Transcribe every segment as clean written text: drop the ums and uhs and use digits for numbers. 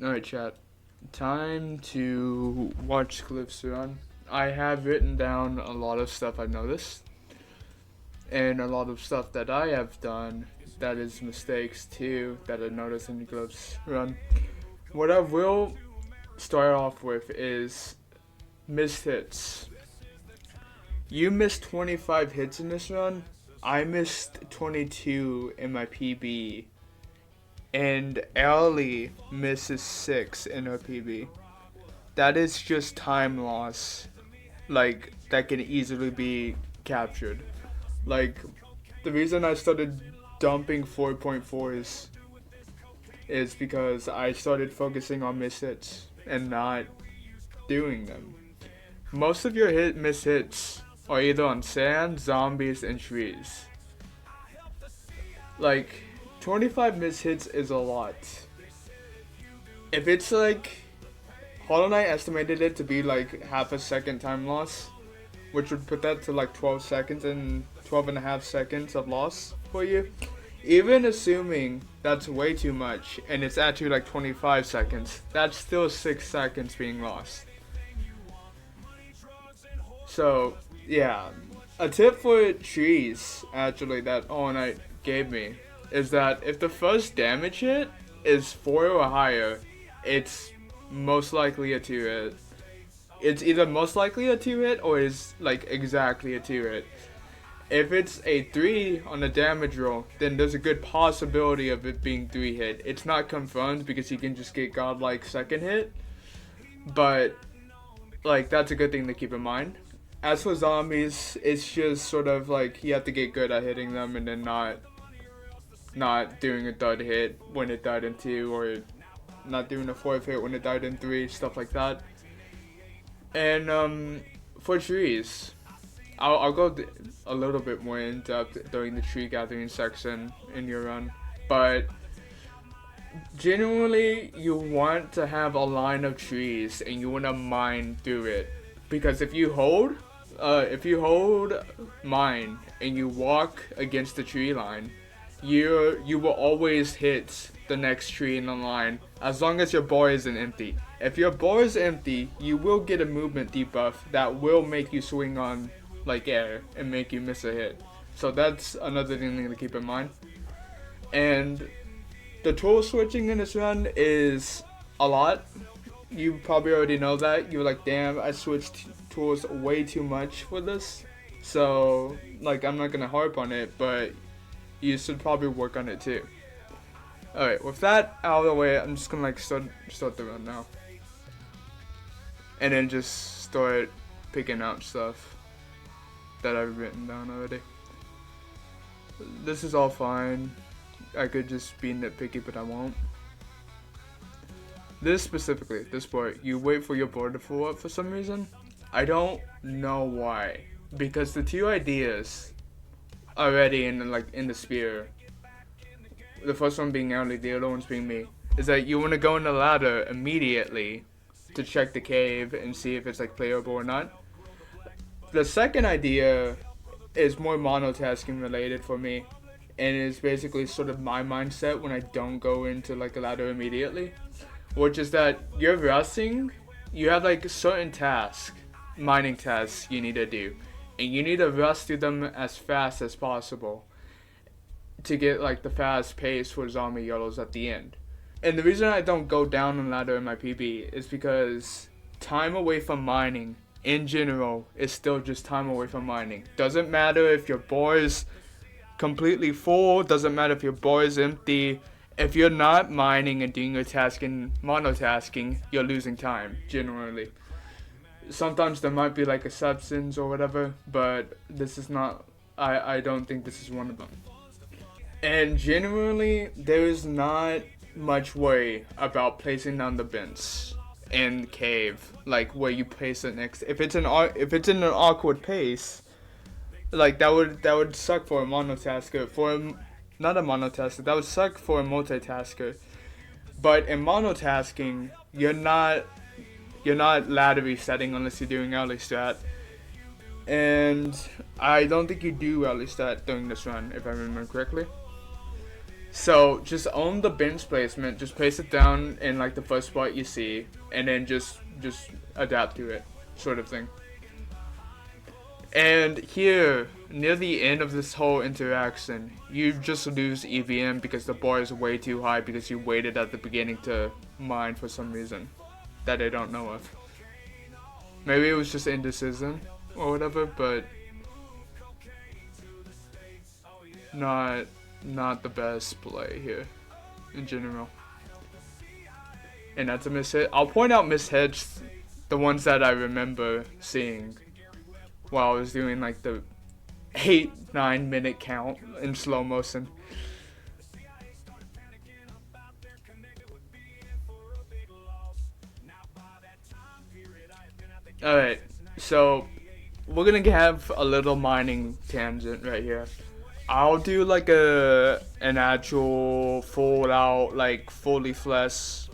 Alright, chat. Time to watch clips run. I have written down a lot of stuff I've noticed, and a lot of stuff that I have done that is mistakes too that I noticed in the clips run. What I will start off with is missed hits. You missed 25 hits in this run. I missed 22 in my PB. And Ellie misses 6 in her PB. That is just time loss. Like, that can easily be captured. Like, the reason I started dumping 4.4s is because I started focusing on miss hits and not doing them. Most of your miss hits are either on sand, zombies, and trees. Like, 25 miss hits is a lot. If it's like, Hollow Knight estimated it to be like half a second time loss, which would put that to like 12 seconds and 12 and a half seconds of loss for you. Even assuming that's way too much and it's actually like 25 seconds, that's still 6 seconds being lost. So, yeah. A tip for trees, actually, that All Knight gave me is that if the first damage hit is 4 or higher, it's most likely a 2 hit. It's either most likely a 2 hit or is like exactly a 2 hit. If it's a 3 on the damage roll, then there's a good possibility of it being 3 hit. It's not confirmed because you can just get godlike second hit, but like that's a good thing to keep in mind. As for zombies, it's just sort of like you have to get good at hitting them and then not doing a third hit when it died in 2, or not doing a fourth hit when it died in 3, stuff like that. And for trees, I'll go a little bit more in depth during the tree gathering section in your run, but generally you want to have a line of trees and you want to mine through it, because if you hold mine and you walk against the tree line, you will always hit the next tree in the line as long as your bar isn't empty. If your bar is empty, you will get a movement debuff that will make you swing on like air and make you miss a hit. So that's another thing to keep in mind. And the tool switching in this run is a lot. You probably already know that. You're like, damn, I switched tools way too much for this. So, like, I'm not gonna harp on it, but you should probably work on it too. Alright, with that out of the way, I'm just gonna like start the run now. And then just start picking out stuff that I've written down already. This is all fine. I could just be nitpicky, but I won't. This specifically, this part, you wait for your board to fill up for some reason. I don't know why. Because the two ideas already in the spear, the first one being Ellie, the other one's being me, is that you want to go in the ladder immediately to check the cave and see if it's like playable or not. The second idea is more monotasking related for me, and is basically sort of my mindset when I don't go into like a ladder immediately, which is that you're resting, you have like certain tasks, mining tasks you need to do, and you need to rush through them as fast as possible to get like the fast pace for zombie yellows at the end. And the reason I don't go down a ladder in my PB is because time away from mining in general is still just time away from mining. Doesn't matter if your bar is completely full, doesn't matter if your bar is empty. If you're not mining and doing your task and monotasking, you're losing time, generally. Sometimes there might be like exceptions or whatever, but this is not, I don't think this is one of them. And generally, there is not much worry about placing down the bins in cave, like where you place it next. If it's in an awkward pace, like that would suck for a monotasker. Not a monotasker, that would suck for a multitasker. But in monotasking, you're not ladder resetting unless you're doing early strat. And I don't think you do early strat during this run, if I remember correctly. So just own the bench placement. Just place it down in like the first spot you see, and then just adapt to it, sort of thing. And here, near the end of this whole interaction, you just lose EVM because the bar is way too high because you waited at the beginning to mine for some reason that I don't know of. Maybe it was just indecision or whatever, but not the best play here in general. And that's a mishit. I'll point out mishits, the ones that I remember seeing while I was doing like the 8-9 minute count in slow motion. Alright, so we're gonna have a little mining tangent right here. I'll do like an actual full out, like fully fleshed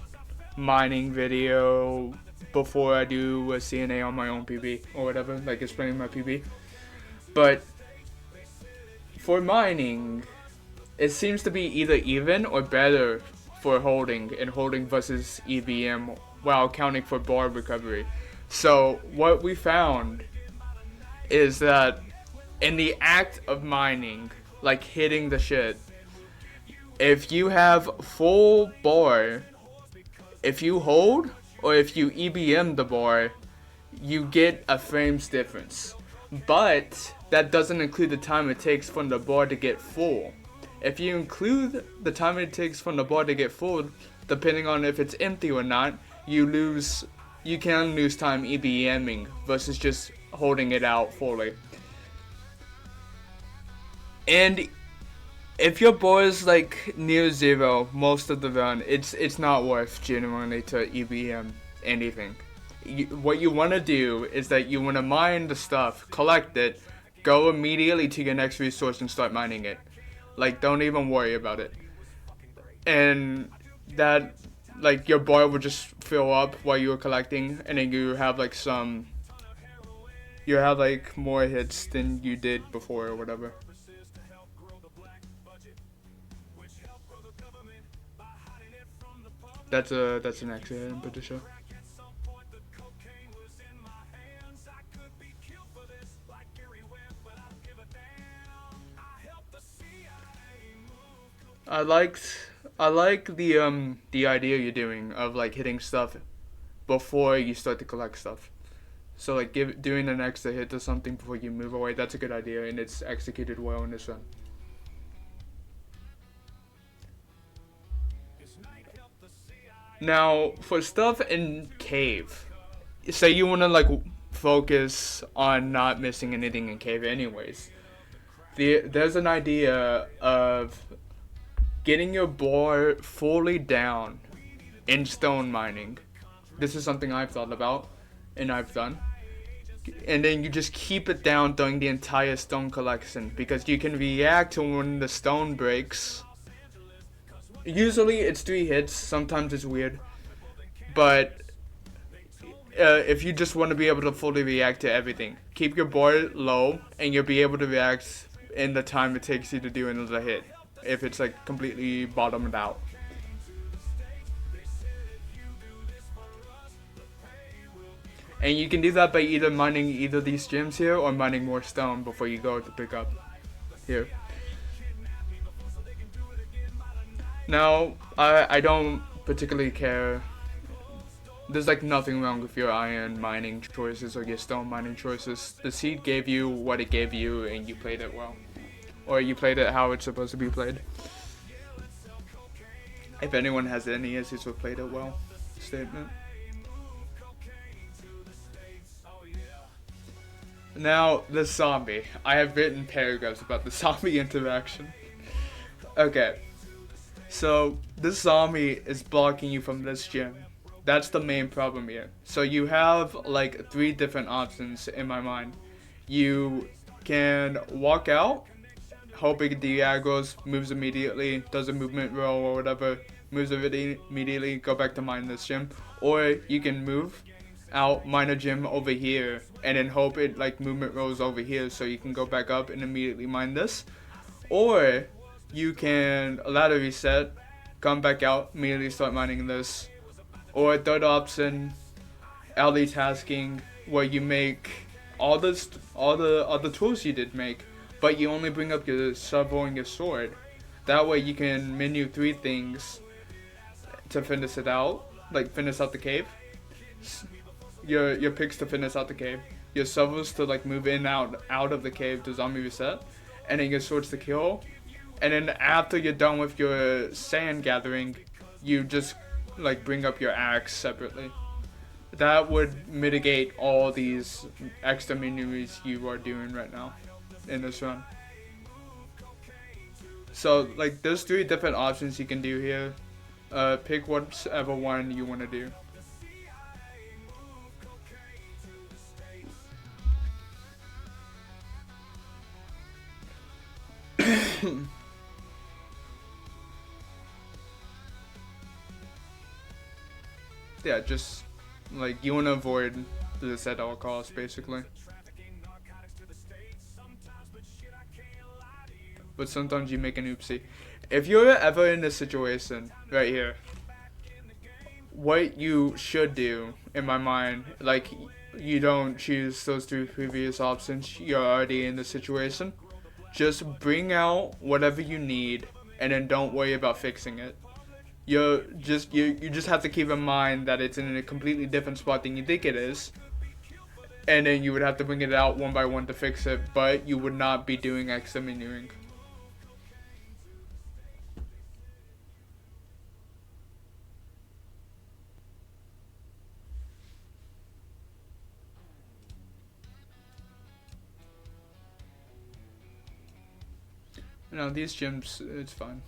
mining video before I do a C&A on my own PB or whatever, like explaining my PB. But for mining, it seems to be either even or better for holding and holding versus EVM while accounting for bar recovery. So what we found is that in the act of mining, like hitting the shit, if you have full bar, if you hold or if you EBM the bar, you get a frames difference. But that doesn't include the time it takes from the bar to get full. If you include the time it takes from the bar to get full, depending on if it's empty or not, you can lose time EBMing versus just holding it out fully. And if your bar is like near zero most of the run, it's not worth genuinely to EBM anything. What you want to do is that you want to mine the stuff, collect it, go immediately to your next resource and start mining it. Like, don't even worry about it. And that, like, your bar will just fill up while you're collecting, and then you have like more hits than you did before or whatever. That's an accident, but to show. I like the idea you're doing of like hitting stuff before you start to collect stuff. So like doing an extra hit to something before you move away. That's a good idea, and it's executed well in this run. Now for stuff in cave, say you want to like focus on not missing anything in cave anyways. There's an idea of getting your bar fully down in stone mining. This is something I've thought about and I've done. And then you just keep it down during the entire stone collection because you can react to when the stone breaks. Usually it's 3 hits, sometimes it's weird. But if you just want to be able to fully react to everything, keep your bar low and you'll be able to react in the time it takes you to do another hit. If it's like completely bottomed out. And you can do that by either mining either these gems here or mining more stone before you go to pick up here. Now, I don't particularly care. There's like nothing wrong with your iron mining choices or your stone mining choices. The seed gave you what it gave you and you played it well. Or you played it how it's supposed to be played. If anyone has any issues with played it well statement. Now, the zombie. I have written paragraphs about the zombie interaction. Okay. So, this zombie is blocking you from this gym. That's the main problem here. So you have like 3 different options in my mind. You can walk out, hoping the aggros moves immediately, does a movement roll or whatever, moves immediately, go back to mine this gym. Or you can move out, mine a gym over here, and then hope it like movement rolls over here so you can go back up and immediately mine this. Or you can allow to reset, come back out, immediately start mining this. Or third option, alley tasking, where you make all the tools you did make, but you only bring up your shovel and your sword. That way you can menu 3 things to finish it out, like finish out the cave. Your picks to finish out the cave. Your shovels to like move in out of the cave to zombie reset, and then your swords to kill. And then after you're done with your sand gathering, you just like bring up your axe separately. That would mitigate all these extra menus you are doing right now in this run. So like there's 3 different options you can do here. Pick whatever one you want to do. Yeah, just like you want to avoid this at all costs, basically. But sometimes you make an oopsie. If you're ever in this situation right here, what you should do, in my mind, like you don't choose those 3 previous options, you're already in the situation. Just bring out whatever you need, and then don't worry about fixing it. You just have to keep in mind that it's in a completely different spot than you think it is, and then you would have to bring it out one by one to fix it. But you would not be doing extra menuing. No, these gyms, it's fine.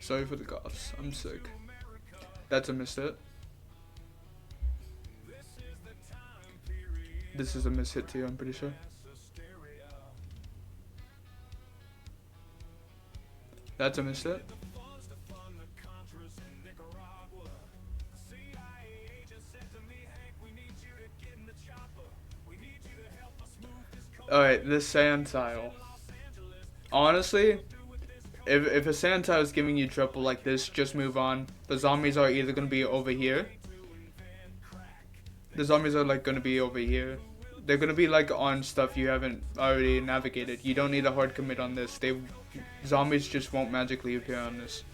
Sorry for the coughs. I'm sick. That's a mishit. This is a mishit too, I'm pretty sure. That's a mishit. Alright, this sand tile. Honestly, if a sand tile is giving you trouble like this, just move on. The zombies are either going to be over here. The zombies are like going to be over here. They're going to be like on stuff you haven't already navigated. You don't need a hard commit on this. Zombies just won't magically appear on this.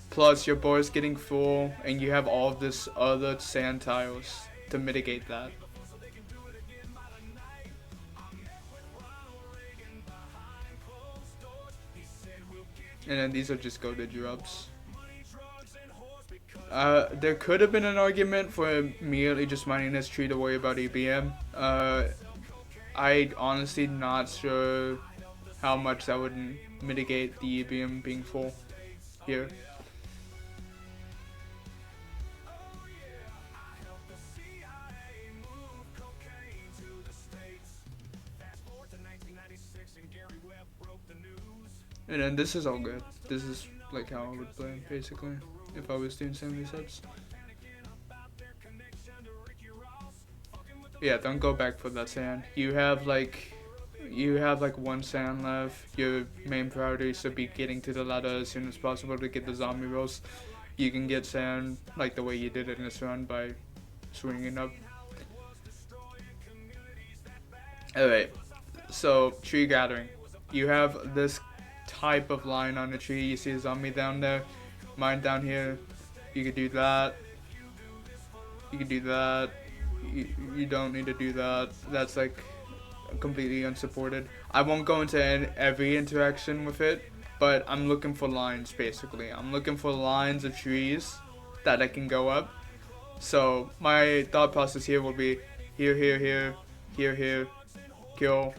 Plus, your bar is getting full, and you have all of this other sand tiles to mitigate that. And then these are just go to drops. There could have been an argument for immediately just mining this tree to worry about EBM. I honestly not sure how much that would mitigate the EBM being full here. And then this is all good. This is like how I would play, basically, if I was doing 70 subs. Yeah, don't go back for that sand. You have like 1 sand left. Your main priority should be getting to the ladder as soon as possible to get the zombie rolls. You can get sand like the way you did it in this run by swinging up. Alright, so tree gathering. You have this type of line on the tree. You see a zombie down there, mine down here. You could do that. You could do that. You don't need to do that. That's like completely unsupported. I won't go into every interaction with it, but I'm looking for lines basically. I'm looking for lines of trees that I can go up. So my thought process here will be here, here, here, here, here, kill,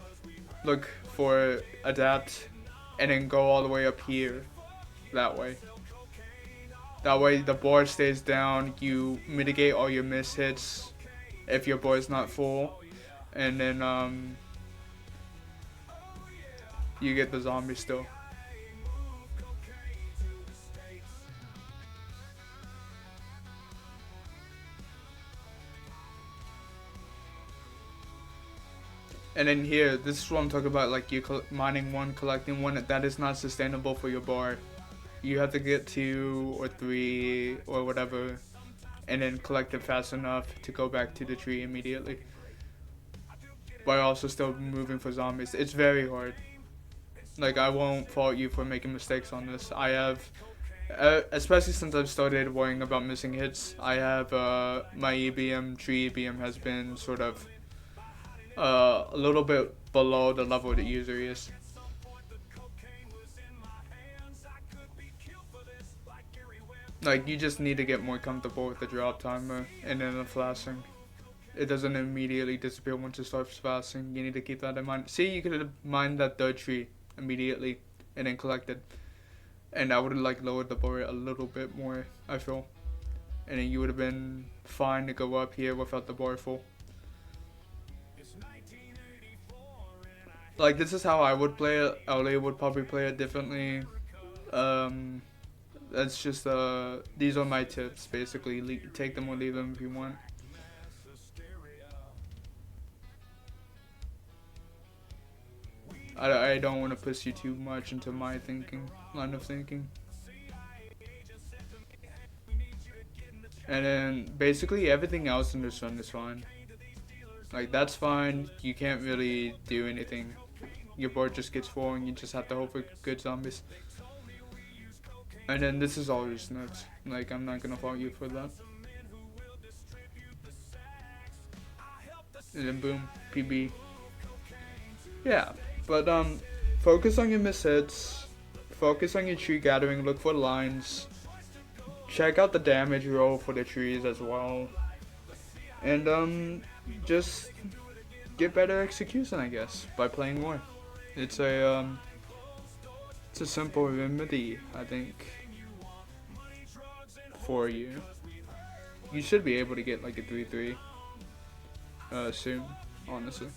look for adapt, and then go all the way up here, that way. That way the bar stays down, you mitigate all your miss hits if your bar is not full, and then you get the zombie still. And then here, this is what I'm talking about, like you mining one, collecting one, that is not sustainable for your bar. You have to get 2 or 3 or whatever, and then collect it fast enough to go back to the tree immediately. But also still moving for zombies. It's very hard. Like, I won't fault you for making mistakes on this. I have, especially since I've started worrying about missing hits, I have, my EBM, tree EBM has been sort of, a little bit below the level that usually is. Like, you just need to get more comfortable with the drop timer and then the flashing. It doesn't immediately disappear once it starts flashing. You need to keep that in mind. See, you could have mined that third tree immediately and then collected. And I would have like lowered the bar a little bit more, I feel. And then you would have been fine to go up here without the bar full. Like, this is how I would play it. LA would probably play it differently. That's just, these are my tips, basically. Take them or leave them if you want. I don't want to push you too much into my line of thinking. And then, basically, everything else in this run is fine. Like, that's fine. You can't really do anything. Your board just gets full and you just have to hope for good zombies. And then this is all just nuts. Like, I'm not gonna fault you for that. And then boom, PB. Yeah, but focus on your miss hits. Focus on your tree gathering. Look for lines. Check out the damage roll for the trees as well. And just get better execution, I guess, by playing more. It's a simple remedy, I think, for you. You should be able to get like a 3-3 soon, honestly.